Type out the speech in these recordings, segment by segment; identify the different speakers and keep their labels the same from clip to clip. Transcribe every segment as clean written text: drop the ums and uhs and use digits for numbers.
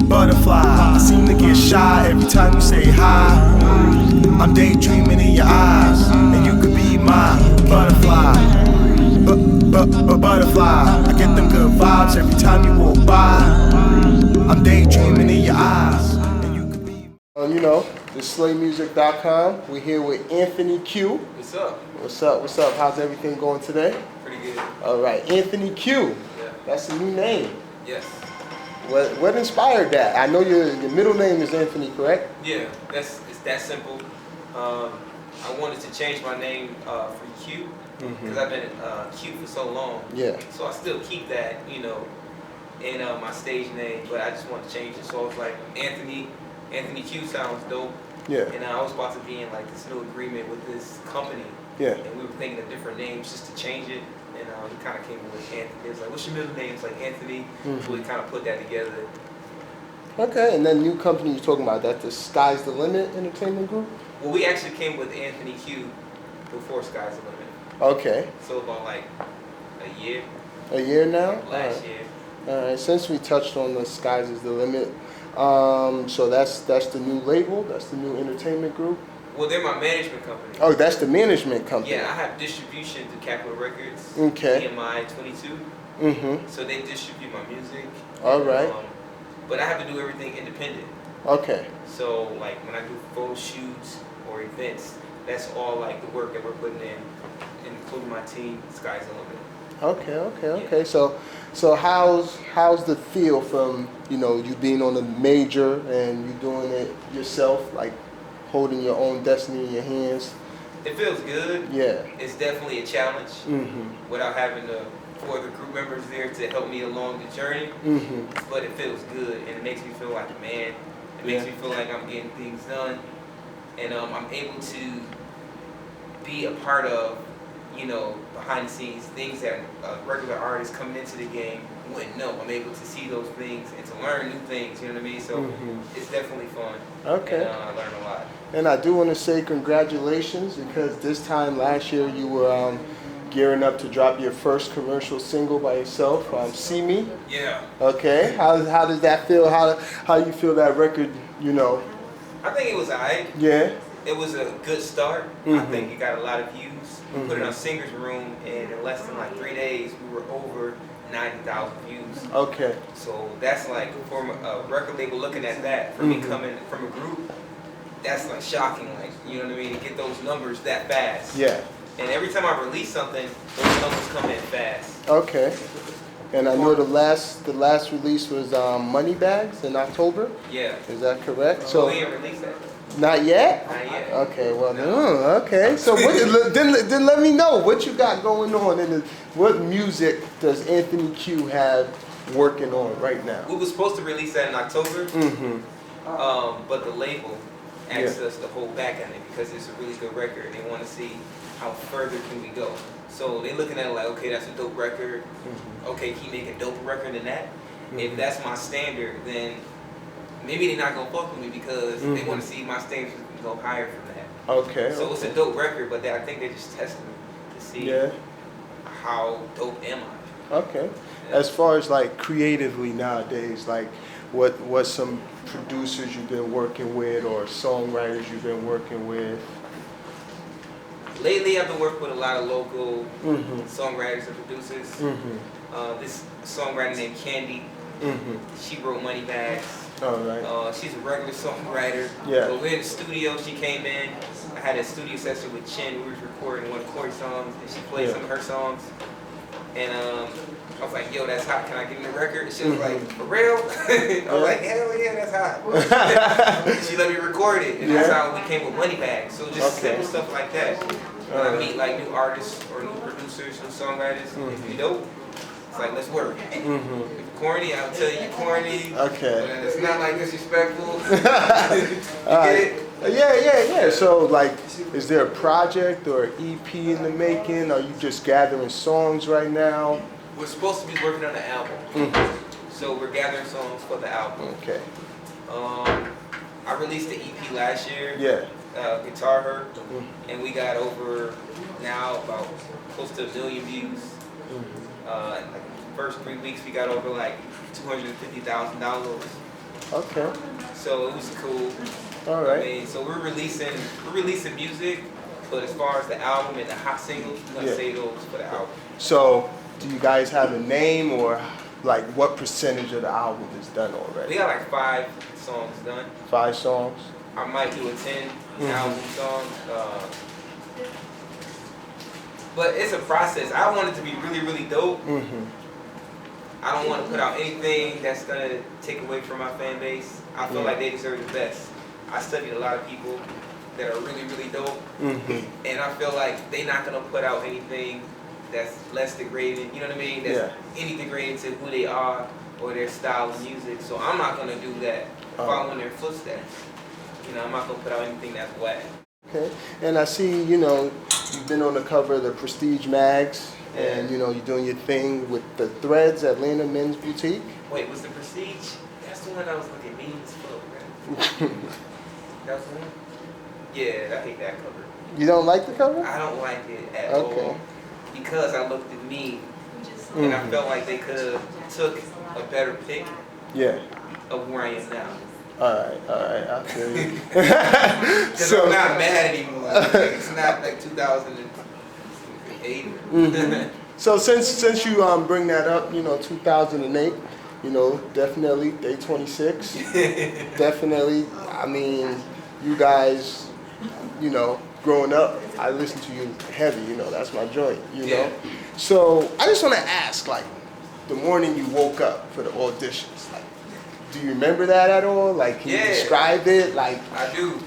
Speaker 1: Butterfly, I seem to get shy every time you say hi. I'm daydreaming in your eyes, and you could be my butterfly. Butterfly, I get them good vibes every time you walk by. I'm daydreaming in your eyes, and you could be. This SlayMusic.com. We're here with Anthony Q.
Speaker 2: What's up?
Speaker 1: What's up? What's up? How's everything going today?
Speaker 2: Pretty good.
Speaker 1: All right, Anthony Q.
Speaker 2: Yeah.
Speaker 1: That's a new name.
Speaker 2: Yes.
Speaker 1: What inspired that? I know your middle name is Anthony, correct?
Speaker 2: Yeah, it's that simple. I wanted to change my name from Q because I've been Q for so long.
Speaker 1: Yeah.
Speaker 2: So I still keep that, in my stage name, but I just want to change it. So I was like, Anthony Q sounds dope.
Speaker 1: Yeah.
Speaker 2: And I was about to be in like this new agreement with this company.
Speaker 1: Yeah.
Speaker 2: And we were thinking of different names just to change it. And we kind of came up with Anthony. It was like, what's your middle name? It's like Anthony. So we kind of put that together.
Speaker 1: Okay, and then new company you're talking about, that the Sky's the Limit Entertainment Group?
Speaker 2: Well, we actually came with Anthony Q before Sky's the Limit.
Speaker 1: Okay.
Speaker 2: So about like a year.
Speaker 1: A year now?
Speaker 2: Last year.
Speaker 1: All right, since we touched on the Sky's is the Limit, so that's the new label, that's the new entertainment group?
Speaker 2: Well, they're my management company.
Speaker 1: Oh, that's the management company.
Speaker 2: Yeah, I have distribution to Capitol Records.
Speaker 1: Okay.
Speaker 2: EMI 22.
Speaker 1: Mm-hmm.
Speaker 2: So they distribute my music.
Speaker 1: All right.
Speaker 2: But I have to do everything independent.
Speaker 1: Okay.
Speaker 2: So like when I do photo shoots or events, that's all like the work that we're putting in, including my team, Sky's the Limit.
Speaker 1: Okay. So how's the feel from, you being on a major and you doing it yourself, like holding your own destiny in your hands?
Speaker 2: It feels good.
Speaker 1: Yeah.
Speaker 2: It's definitely a challenge without having the 4 other group members there to help me along the journey. But it feels good and it makes me feel like a man. It makes me feel like I'm getting things done. And I'm able to be a part of, behind the scenes, things that regular artists coming into the game wouldn't know. I'm able to see those things and to learn new things, you know what I mean? So it's definitely fun.
Speaker 1: Okay.
Speaker 2: And I learn a lot.
Speaker 1: And I do want to say congratulations, because this time last year you were gearing up to drop your first commercial single by yourself, See Me.
Speaker 2: Yeah.
Speaker 1: Okay. How does that feel? How you feel that record,
Speaker 2: I think it was alright.
Speaker 1: Yeah.
Speaker 2: It was a good start. I think it got a lot of views. We put it on Singer's Room, and in less than like 3 days, we were over 90,000 views.
Speaker 1: Okay.
Speaker 2: So that's like, from a record label looking at that, for me coming from a group, that's like shocking, like, you know what I mean, to get those numbers that fast.
Speaker 1: Yeah.
Speaker 2: And every time I release something, those numbers come in fast.
Speaker 1: Okay. And I know the last release was Moneybags in October.
Speaker 2: Yeah.
Speaker 1: Is that correct?
Speaker 2: So we didn't release that.
Speaker 1: Not yet?
Speaker 2: Not yet.
Speaker 1: Okay, well, okay. So then let me know what you got going on, and what music does Anthony Q have working on right now?
Speaker 2: We were supposed to release that in October, but the label asked us to hold back on it because it's a really good record, and they want to see how further can we go. So they're looking at it like, okay, that's a dope record. Okay, can you make a doper record than that? If that's my standard, then maybe they're not gonna fuck with me because they want to see my standards go higher from that.
Speaker 1: Okay.
Speaker 2: So it's a dope record, but I think they're just testing me to see how dope am I.
Speaker 1: Okay. As far as like creatively nowadays, like what some producers you've been working with or songwriters you've been working with?
Speaker 2: Lately, I've been working with a lot of local songwriters and producers. This songwriter named Candy, she wrote Moneybags.
Speaker 1: All right.
Speaker 2: She's a regular songwriter.
Speaker 1: Yeah.
Speaker 2: But we're in the studio. She came in. I had a studio session with Chin. We were recording one of Corey's songs, and she played some of her songs. And I was like, "Yo, that's hot. Can I get in the record?" And she was like, "For real?" I was like, "Hell yeah, that's hot." She let me record it, and that's how we came with Moneybags. So just simple stuff like that. When I meet like new artists or new producers, new songwriters, if you dope, it's like, let's work. If you're corny, I'll tell you you're corny.
Speaker 1: Okay.
Speaker 2: But it's not like disrespectful.
Speaker 1: All right. Yeah. So, like, is there a project or EP in the making? Are you just gathering songs right now?
Speaker 2: We're supposed to be working on the album. So we're gathering songs for the album.
Speaker 1: Okay.
Speaker 2: I released the EP last year.
Speaker 1: Yeah.
Speaker 2: Guitar Hurt, and we got over now about close to 1 million views. Like first 3 weeks we got over like 250,000 downloads.
Speaker 1: Okay.
Speaker 2: So it was cool.
Speaker 1: All right.
Speaker 2: I mean, so we're releasing music, but as far as the album and the hot singles, we're gonna save those for the album.
Speaker 1: So, do you guys have a name, or like what percentage of the album is done already?
Speaker 2: We got like 5 songs done.
Speaker 1: 5 songs.
Speaker 2: I might do a 10 album song. But it's a process. I want it to be really, really dope. I don't want to put out anything that's going to take away from my fan base. I feel like they deserve the best. I studied a lot of people that are really, really dope. And I feel like they're not going to put out anything that's less degrading. You know what I mean? That's any degrading to who they are or their style of music. So I'm not going to do that. Following their footsteps. You know, I'm not going to put out anything that's whack.
Speaker 1: Okay. And I see, you've been on the cover of the Prestige Mags, and, you're doing your thing with the Threads Atlanta Men's Boutique.
Speaker 2: Wait, was the Prestige? That's the one that was looking mean as fuck, right? That was the one? Yeah, I hate that cover.
Speaker 1: You don't like the cover?
Speaker 2: I don't like it at all. Because I looked at me, and I felt like they could have took a better pic of where I am now.
Speaker 1: All right, I feel you.
Speaker 2: Because I'm not mad anymore. It's not like 2008.
Speaker 1: So since you bring that up, 2008, definitely Day 26. Definitely, I mean, you guys, growing up, I listened to you heavy, that's my joint, So I just want to ask, like, the morning you woke up for the auditions, like, do you remember that at all? Like, can you describe it? Like,
Speaker 2: I do.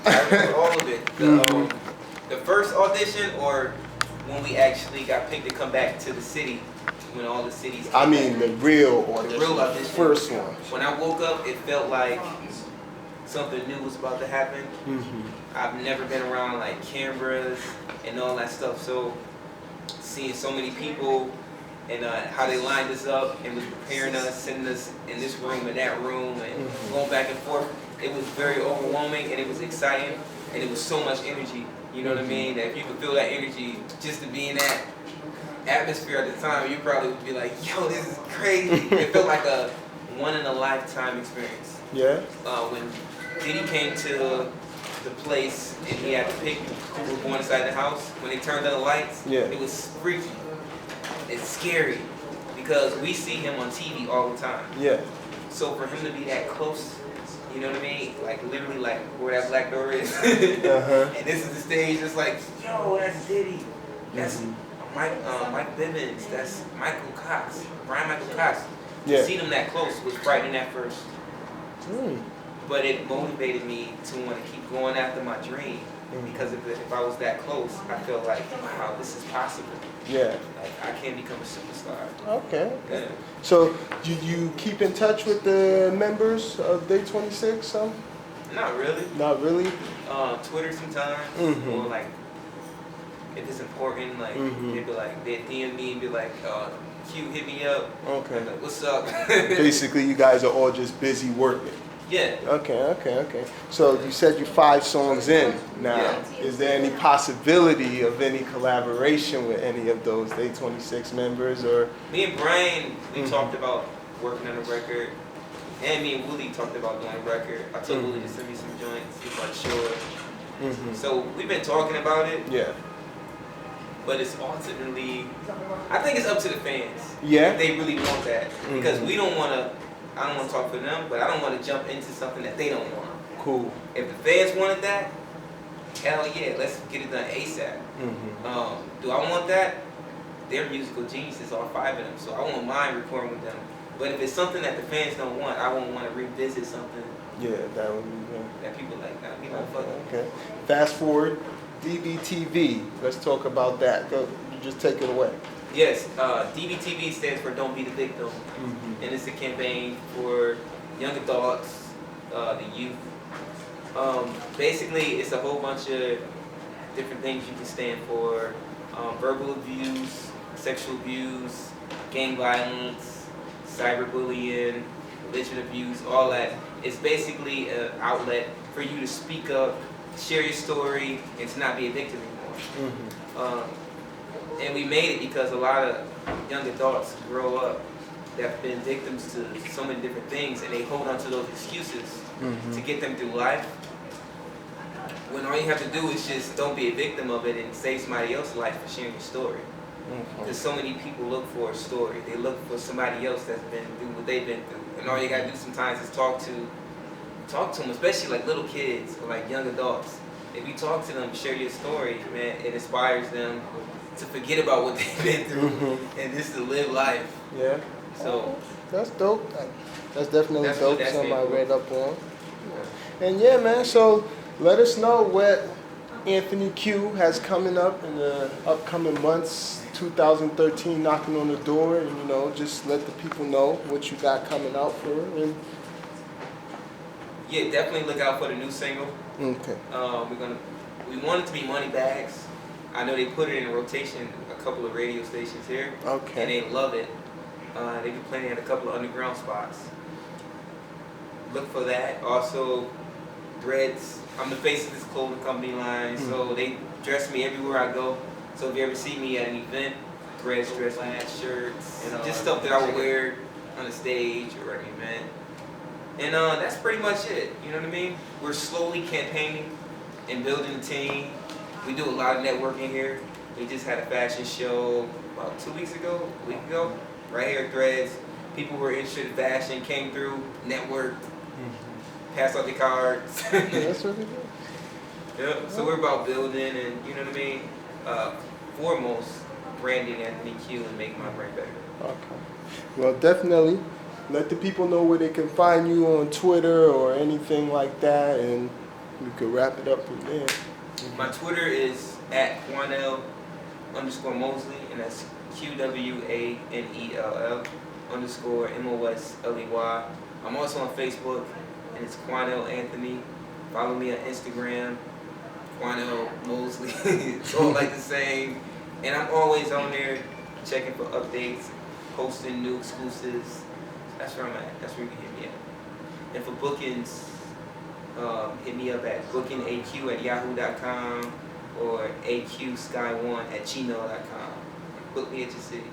Speaker 2: I remember all of it. The first audition, or when we actually got picked to come back to the city, when all the cities came back.
Speaker 1: the real audition.
Speaker 2: The real audition.
Speaker 1: First one.
Speaker 2: When I woke up, it felt like something new was about to happen. I've never been around like cameras and all that stuff, so seeing so many people and how they lined us up and was preparing us, sending us in this room and that room and going back and forth. It was very overwhelming and it was exciting and it was so much energy. You know what I mean? That if you could feel that energy just to be in that atmosphere at the time, you probably would be like, yo, this is crazy. It felt like a one-in-a-lifetime experience.
Speaker 1: Yeah?
Speaker 2: When Diddy came to the place and he had to pick who was going inside the house, when they turned on the lights, it was freaky. It's scary because we see him on TV all the time. Yeah. So for him to be that close, you know what I mean? Like literally like where that black door is. And this is the stage, it's like, yo, that's Diddy. That's Mike Bivins. That's Michael Cox. Brian Michael Cox. To see them that close was frightening at first. But it motivated me to want to keep going after my dream. Because if I was that close, I felt like, wow, this is possible. Yeah. Like, I can become a superstar. Okay. Yeah. So, you keep in touch with the members of Day 26? Not really. Not really? Twitter sometimes. Or like, if it's important, like, they'd be like, they'd DM me and be like, Q, hit me up. Okay. Like, what's up? Basically, you guys are all just busy working. Yeah. Okay. So you said you're 5 songs in now. Yeah. Is there any possibility of any collaboration with any of those Day 26 members, or? Me and Brian, we talked about working on a record, and me and Willie talked about doing a record. I told Willie to send me some joints. He's like, sure. So we've been talking about it. Yeah. But it's ultimately, I think it's up to the fans. Yeah. If they really want that, because we don't want to. I don't want to talk for them, but I don't want to jump into something that they don't want. Cool. If the fans wanted that, hell yeah, let's get it done ASAP. Do I want that? They're musical geniuses, all 5 of them, so I won't mind recording with them. But if it's something that the fans don't want, I won't want to revisit something. Yeah, that would be good. That people like, nah, we don't fuck with. Okay. Fast forward, DBTV. Let's talk about that. Go, you just take it away. Yes, DBTV stands for Don't Be the Victim, and it's a campaign for young adults, the youth, Basically, it's a whole bunch of different things you can stand for. Verbal abuse, sexual abuse, gang violence, cyberbullying, religion abuse, all that. It's basically an outlet for you to speak up, share your story, and to not be a victim anymore. And we made it because a lot of young adults grow up that have been victims to so many different things, and they hold on to those excuses to get them through life. When all you have to do is just don't be a victim of it and save somebody else's life for sharing your story. Because so many people look for a story. They look for somebody else that's been through what they've been through. And all you gotta do sometimes is talk to them, especially like little kids or like young adults. If you talk to them, share your story, man, it inspires them to forget about what they've been through and just to live life.
Speaker 1: Yeah.
Speaker 2: So
Speaker 1: that's dope. That's definitely
Speaker 2: That's
Speaker 1: dope.
Speaker 2: what that's
Speaker 1: Something I
Speaker 2: made for.
Speaker 1: read up on. And yeah, man. So let us know what Anthony Q has coming up in the upcoming months. 2013 knocking on the door, and you know, just let the people know what you got coming out for. And
Speaker 2: yeah, definitely look out for the new single.
Speaker 1: okay.
Speaker 2: We want it to be Money Bags. I know they put it in rotation a couple of radio stations here, and
Speaker 1: Okay.
Speaker 2: they love it. They be playing at a couple of underground spots. Look for that. Also, Threads. I'm the face of this clothing company line, so they dress me everywhere I go. So if you ever see me at an event, Threads dress me, shirts, just stuff that I would wear on the stage or at an event. And that's pretty much it. You know what I mean? We're slowly campaigning and building a team. We do a lot of networking here. We just had a fashion show about 2 weeks ago, a week ago, right here at Threads. People who were interested in fashion came through, networked, passed out the cards.
Speaker 1: Yeah, that's really good.
Speaker 2: Yeah, so we're about building and, you know what I mean? Foremost, branding Anthony Q and making my brand better.
Speaker 1: Okay. Well, definitely let the people know where they can find you on Twitter or anything like that, and we could wrap it up from there.
Speaker 2: My Twitter is @Quanell_Mosley, and that's QWANELL_MOSLEY. I'm also on Facebook, and it's Quanell Anthony. Follow me on Instagram, Quanell Mosley. It's all like the same. And I'm always on there checking for updates, posting new exclusives. That's where I'm at. That's where you can hit me at. And for bookings, hit me up at bookingaq@yahoo.com or aqsky1@gmail.com. Book me at your city.